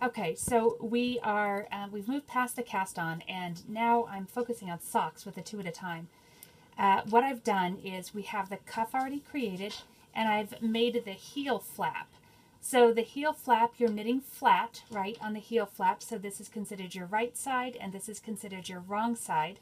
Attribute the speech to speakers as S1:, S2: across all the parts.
S1: Okay, so we've moved past the cast on, and now I'm focusing on socks with the 2 at a time. What I've done is we have the cuff already created, and I've made the heel flap. So the heel flap, you're knitting flat, right, on the heel flap. So this is considered your right side, and this is considered your wrong side.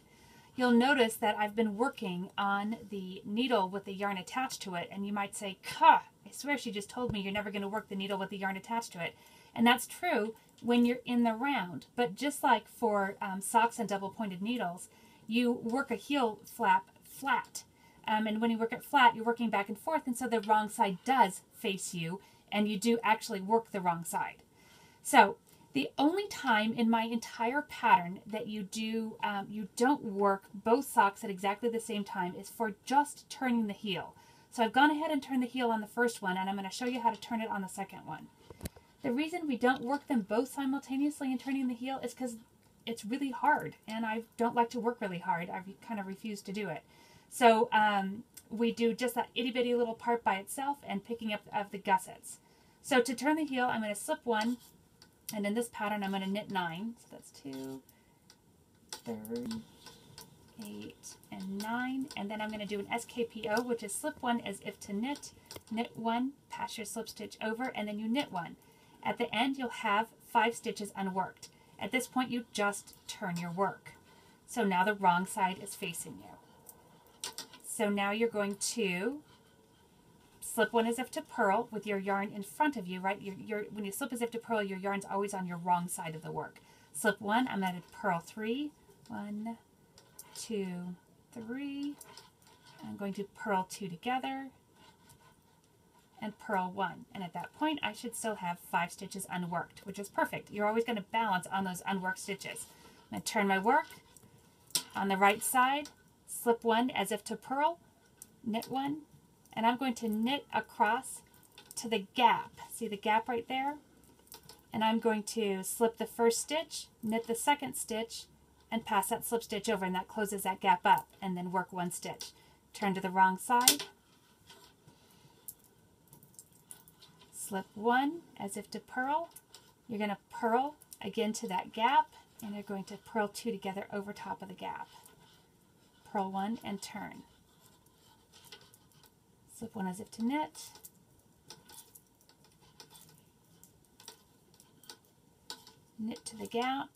S1: You'll notice that I've been working on the needle with the yarn attached to it, and you might say, "Cuh, I swear she just told me you're never going to work the needle with the yarn attached to it." And that's true when you're in the round. But just like for socks and double-pointed needles, you work a heel flap flat. And when you work it flat, you're working back and forth, and so the wrong side does face you, and you do actually work the wrong side. So the only time in my entire pattern that you don't work both socks at exactly the same time is for just turning the heel. So I've gone ahead and turned the heel on the first one, and I'm going to show you how to turn it on the second one. The reason we don't work them both simultaneously in turning the heel is because it's really hard, and I don't like to work really hard. I kind of refuse to do it. So we do just that itty bitty little part by itself and picking up of the gussets. So to turn the heel, I'm going to slip 1, and in this pattern I'm going to knit 9. So that's 2, 3, 8, and 9. And then I'm going to do an SKPO, which is slip 1 as if to knit, knit 1, pass your slip stitch over, and then you knit 1. At the end, you'll have 5 stitches unworked. At this point, you just turn your work. So now the wrong side is facing you. So now you're going to slip 1 as if to purl with your yarn in front of you, right? When you slip as if to purl, your yarn's always on your wrong side of the work. Slip 1, I'm going to purl 3. 1, 2, 3. I'm going to purl 2 together, and purl 1. And at that point, I should still have 5 stitches unworked, which is perfect. You're always going to balance on those unworked stitches. I'm going to turn my work on the right side, slip 1 as if to purl, knit 1, and I'm going to knit across to the gap. See the gap right there? And I'm going to slip the first stitch, knit the second stitch, and pass that slip stitch over, and that closes that gap up, and then work 1 stitch. Turn to the wrong side, slip 1 as if to purl. You're going to purl again to that gap, and you're going to purl 2 together over top of the gap. Purl 1 and turn. Slip 1 as if to knit. Knit to the gap.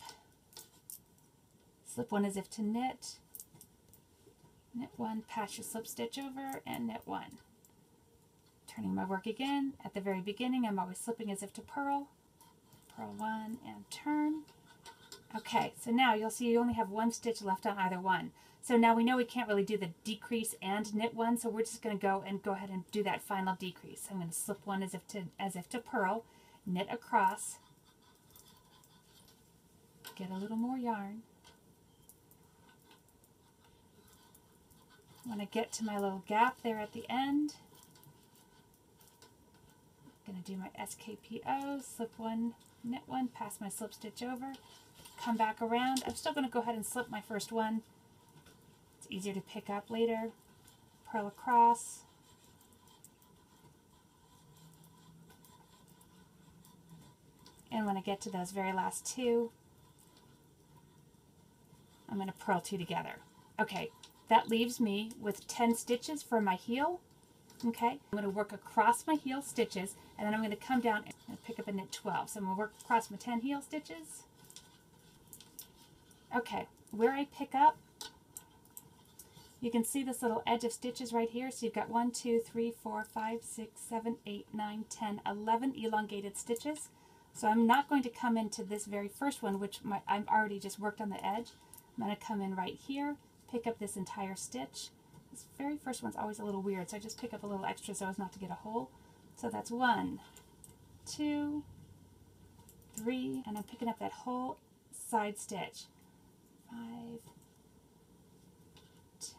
S1: Slip 1 as if to knit. Knit 1, pass your slip stitch over, and knit 1. Turning my work again. At the very beginning, I'm always slipping as if to purl. Purl 1 and turn. Okay, so now you'll see you only have 1 stitch left on either one. So now we know we can't really do the decrease and knit 1, so we're just going to go ahead and do that final decrease. I'm going to slip 1 as if to purl, knit across, get a little more yarn. When I get to my little gap there at the end, I'm going to do my SKPO, slip 1, knit 1, pass my slip stitch over, come back around. I'm still going to go ahead and slip my first one. It's easier to pick up later. Purl across. And when I get to those very last 2, I'm going to purl 2 together. Okay, that leaves me with 10 stitches for my heel. Okay, I'm going to work across my heel stitches, and then I'm going to come down and pick up a knit 12. So I'm going to work across my 10 heel stitches. Okay, where I pick up, you can see this little edge of stitches right here. So you've got 1, 2, 3, 4, 5, 6, 7, 8, 9, 10, 11 elongated stitches. So I'm not going to come into this very first one, which I've already just worked on the edge. I'm going to come in right here, pick up this entire stitch. This very first one's always a little weird, so I just pick up a little extra so as not to get a hole. So that's 1, 2, 3, and I'm picking up that whole side stitch. 5,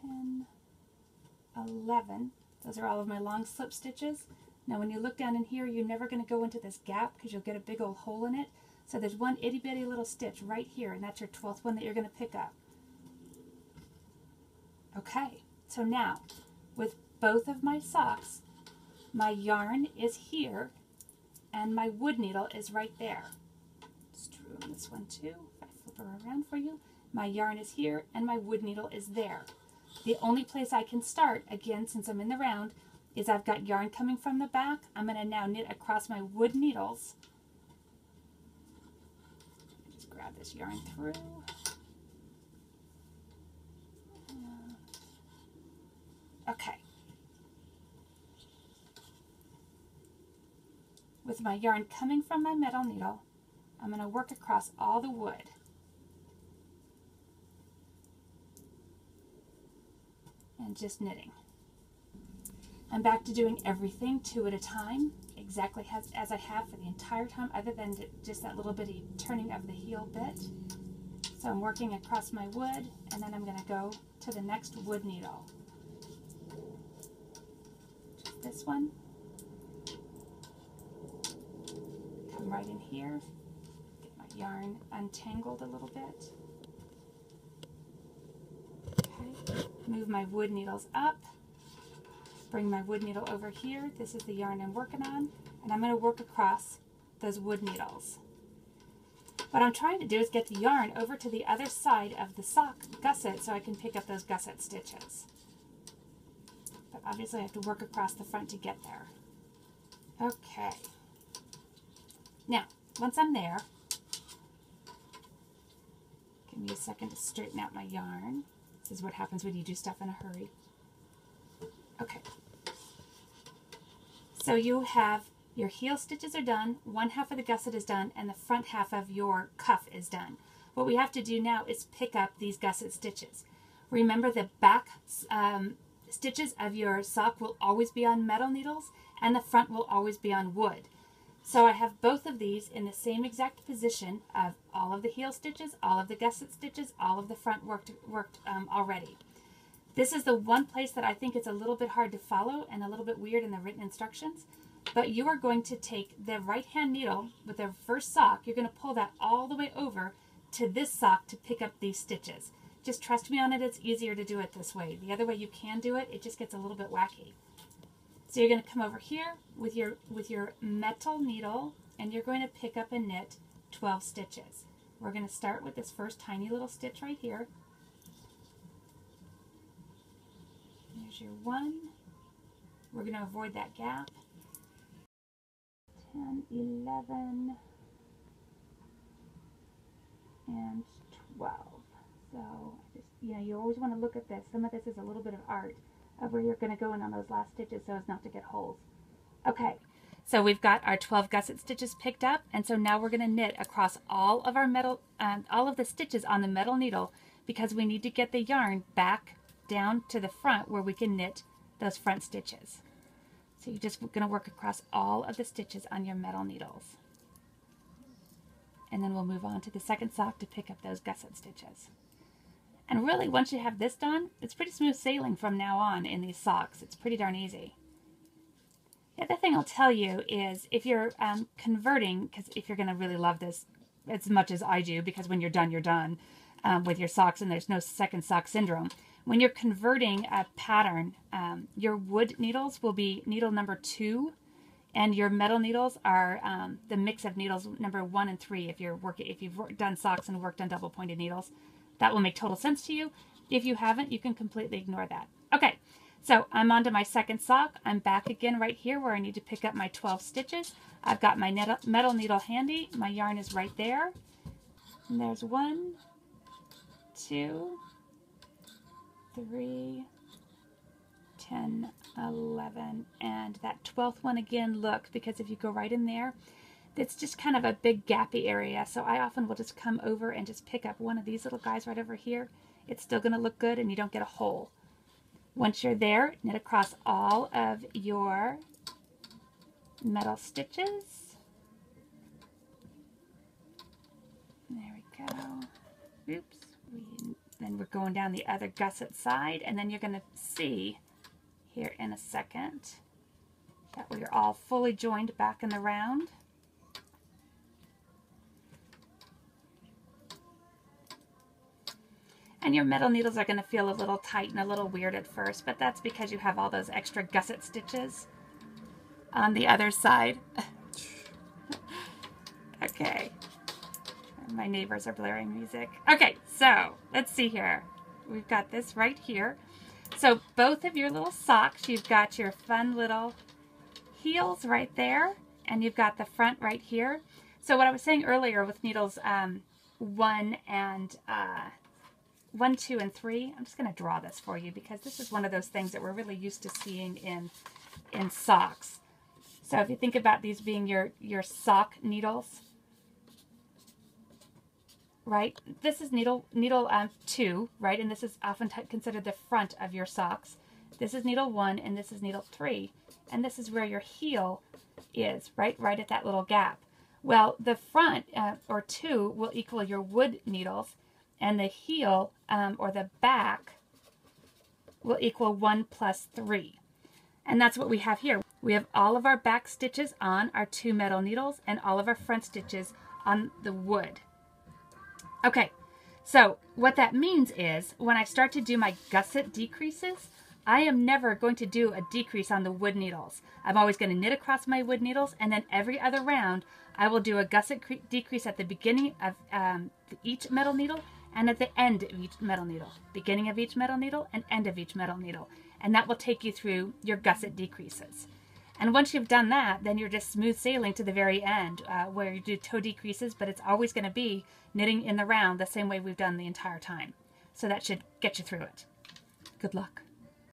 S1: 10, 11. Those are all of my long slip stitches. Now when you look down in here, you're never going to go into this gap because you'll get a big old hole in it. So there's one itty bitty little stitch right here, and that's your 12th one that you're going to pick up. Okay, so now with both of my socks, my yarn is here and my wood needle is right there. doing this one too. If I flip her around for you, my yarn is here and my wood needle is there. The only place I can start, again, since I'm in the round, is I've got yarn coming from the back. I'm going to now knit across my wood needles. Just grab this yarn through. Okay. With my yarn coming from my metal needle, I'm going to work across all the wood. And just knitting. I'm back to doing everything 2 at a time, exactly as I have for the entire time, other than just that little bitty turning of the heel bit. So I'm working across my wood, and then I'm going to go to the next wood needle. Just this one. Come right in here, get my yarn untangled a little bit. Okay. Move my wood needles up, bring my wood needle over here. This is the yarn I'm working on, and I'm going to work across those wood needles. What I'm trying to do is get the yarn over to the other side of the sock gusset so I can pick up those gusset stitches. But obviously I have to work across the front to get there. Okay. Now, once I'm there, give me a second to straighten out my yarn. This is what happens when you do stuff in a hurry. Okay. So you have your heel stitches are done, one half of the gusset is done, and the front half of your cuff is done. What we have to do now is pick up these gusset stitches. Remember, the back stitches of your sock will always be on metal needles, and the front will always be on wood. So I have both of these in the same exact position of all of the heel stitches, all of the gusset stitches, all of the front worked already. This is the one place that I think it's a little bit hard to follow and a little bit weird in the written instructions. But you are going to take the right hand needle with the first sock, you're going to pull that all the way over to this sock to pick up these stitches. Just trust me on it, it's easier to do it this way. The other way you can do it, it just gets a little bit wacky. So you're going to come over here with your metal needle and you're going to pick up and knit 12 stitches. We're going to start with this first tiny little stitch right here. There's your 1. We're going to avoid that gap. 10, 11, and 12. So just, you always want to look at this. Some of this is a little bit of art of where you're going to go in on those last stitches so as not to get holes. Okay, so we've got our 12 gusset stitches picked up, and so now we're going to knit across all of our metal, all of the stitches on the metal needle, because we need to get the yarn back down to the front where we can knit those front stitches. So you're just going to work across all of the stitches on your metal needles. And then we'll move on to the second sock to pick up those gusset stitches. And really, once you have this done, it's pretty smooth sailing from now on in these socks. It's pretty darn easy. The other thing I'll tell you is if you're converting, because if you're going to really love this as much as I do, because when you're done with your socks and there's no second sock syndrome. When you're converting a pattern, your wood needles will be needle number 2, and your metal needles are the mix of needles number 1 and 3. If you've done socks and worked on double pointed needles, that will make total sense to you. If you haven't, you can completely ignore that. Okay, so I'm on to my second sock. I'm back again right here where I need to pick up my 12 stitches. I've got my metal needle handy. My yarn is right there. And there's 1, 2, 3, 10, 11, and that 12th one again, look, because if you go right in there, it's just kind of a big gappy area, so I often will just come over and just pick up one of these little guys right over here. It's still going to look good and you don't get a hole. Once you're there, knit across all of your metal stitches. There we go. Oops. Then we're going down the other gusset side, and then you're going to see here in a second that we're all fully joined back in the round. And your metal needles are going to feel a little tight and a little weird at first, but that's because you have all those extra gusset stitches on the other side. Okay. My neighbors are blaring music. Okay, so let's see here. We've got this right here. So both of your little socks, you've got your fun little heels right there, and you've got the front right here. So what I was saying earlier with needles 1, 2, and 3, I'm just going to draw this for you because this is one of those things that we're really used to seeing in socks. So if you think about these being your sock needles, right? This is needle 2, right? And this is often considered the front of your socks. This is needle 1, and this is needle 3. And this is where your heel is, right? Right at that little gap. Well, the front, or 2, will equal your wood needles, and the heel, or the back, will equal 1 plus 3. And that's what we have here. We have all of our back stitches on our 2 metal needles, and all of our front stitches on the wood. Okay, so what that means is when I start to do my gusset decreases, I am never going to do a decrease on the wood needles. I'm always going to knit across my wood needles, and then every other round I will do a gusset decrease at the beginning of each metal needle and at the end of each metal needle. Beginning of each metal needle and end of each metal needle. And that will take you through your gusset decreases. And once you've done that, then you're just smooth sailing to the very end where you do toe decreases, but it's always going to be knitting in the round the same way we've done the entire time. So that should get you through it. Good luck.